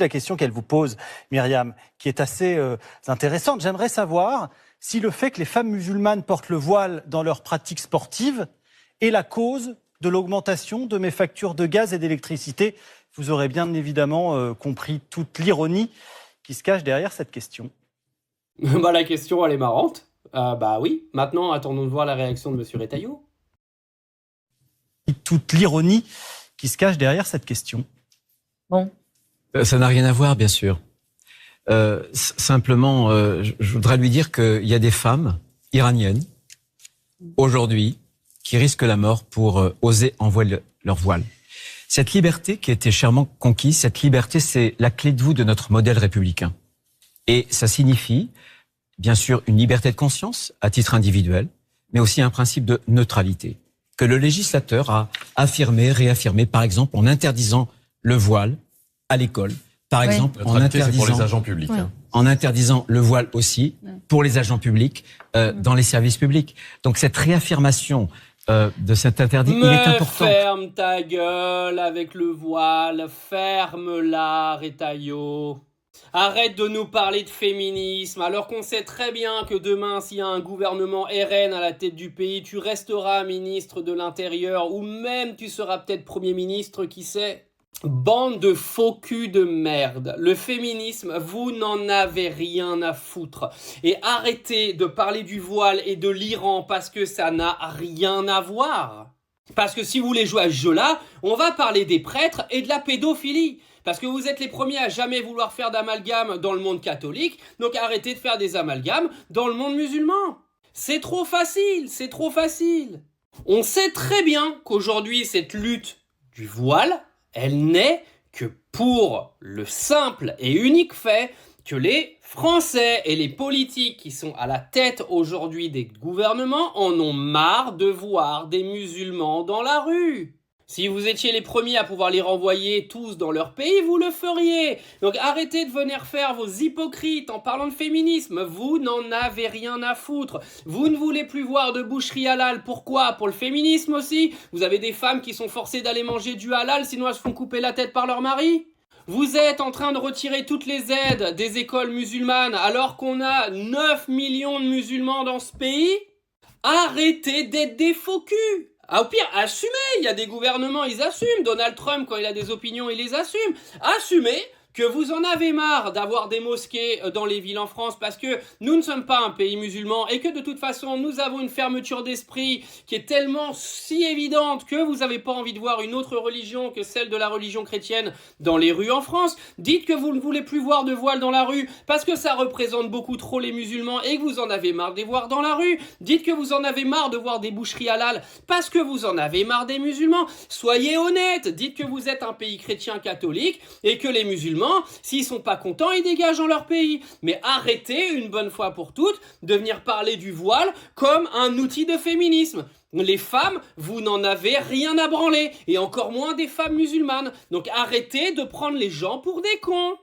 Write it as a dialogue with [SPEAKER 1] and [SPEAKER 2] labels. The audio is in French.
[SPEAKER 1] la question qu'elle vous pose, Myriam, qui est assez intéressante. J'aimerais savoir si le fait que les femmes musulmanes portent le voile dans leurs pratiques sportives est la cause de l'augmentation de mes factures de gaz et d'électricité. Vous aurez bien évidemment compris toute l'ironie qui se cache derrière cette question.
[SPEAKER 2] La question, elle est marrante. Oui. Maintenant, attendons de voir la réaction de M. Retailleau.
[SPEAKER 1] Toute l'ironie qui se cache derrière cette question.
[SPEAKER 3] Bon.
[SPEAKER 4] Ça n'a rien à voir, bien sûr. Simplement, je voudrais lui dire qu'il y a des femmes iraniennes, aujourd'hui, qui risquent la mort pour oser envoyer leur voile. Cette liberté qui a été chèrement conquise, cette liberté, c'est la clé de voûte de notre modèle républicain. Et ça signifie, bien sûr, une liberté de conscience à titre individuel, mais aussi un principe de neutralité, que le législateur a affirmé, réaffirmé, par exemple, en interdisant le voile à l'école, par exemple, en interdisant,
[SPEAKER 5] pour les agents publics,
[SPEAKER 4] en interdisant le voile aussi pour les agents publics dans les services publics. Donc cette réaffirmation de cet interdit, il est important.
[SPEAKER 2] Ferme ta gueule avec le voile, ferme-la, Retailleau. Arrête de nous parler de féminisme, alors qu'on sait très bien que demain, s'il y a un gouvernement RN à la tête du pays, tu resteras ministre de l'Intérieur, ou même tu seras peut-être Premier ministre, qui sait. Bande de faux culs de merde. Le féminisme, vous n'en avez rien à foutre. Et arrêtez de parler du voile et de l'Iran parce que ça n'a rien à voir. Parce que si vous voulez jouer à ce jeu-là, on va parler des prêtres et de la pédophilie. Parce que vous êtes les premiers à jamais vouloir faire d'amalgame dans le monde catholique, donc arrêtez de faire des amalgames dans le monde musulman. C'est trop facile, c'est trop facile. On sait très bien qu'aujourd'hui, cette lutte du voile, elle n'est que pour le simple et unique fait que les Français et les politiques qui sont à la tête aujourd'hui des gouvernements en ont marre de voir des musulmans dans la rue. Si vous étiez les premiers à pouvoir les renvoyer tous dans leur pays, vous le feriez. Donc arrêtez de venir faire vos hypocrites en parlant de féminisme. Vous n'en avez rien à foutre. Vous ne voulez plus voir de boucherie halal. Pourquoi ? Pour le féminisme aussi ? Vous avez des femmes qui sont forcées d'aller manger du halal, sinon elles se font couper la tête par leur mari ? Vous êtes en train de retirer toutes les aides des écoles musulmanes alors qu'on a 9 millions de musulmans dans ce pays ? Arrêtez d'être des faux culs. Au pire, assumez, il y a des gouvernements, ils assument. Donald Trump, quand il a des opinions, il les assume. Assumez que vous en avez marre d'avoir des mosquées dans les villes en France parce que nous ne sommes pas un pays musulman et que de toute façon, nous avons une fermeture d'esprit qui est tellement si évidente que vous n'avez pas envie de voir une autre religion que celle de la religion chrétienne dans les rues en France. Dites que vous ne voulez plus voir de voile dans la rue parce que ça représente beaucoup trop les musulmans et que vous en avez marre de les voir dans la rue. Dites que vous en avez marre de voir des boucheries halal parce que vous en avez marre des musulmans. Soyez honnêtes, dites que vous êtes un pays chrétien catholique et que les musulmans, s'ils sont pas contents, ils dégagent dans leur pays. Mais arrêtez, une bonne fois pour toutes, de venir parler du voile comme un outil de féminisme. Les femmes, vous n'en avez rien à branler, et encore moins des femmes musulmanes. Donc arrêtez de prendre les gens pour des cons.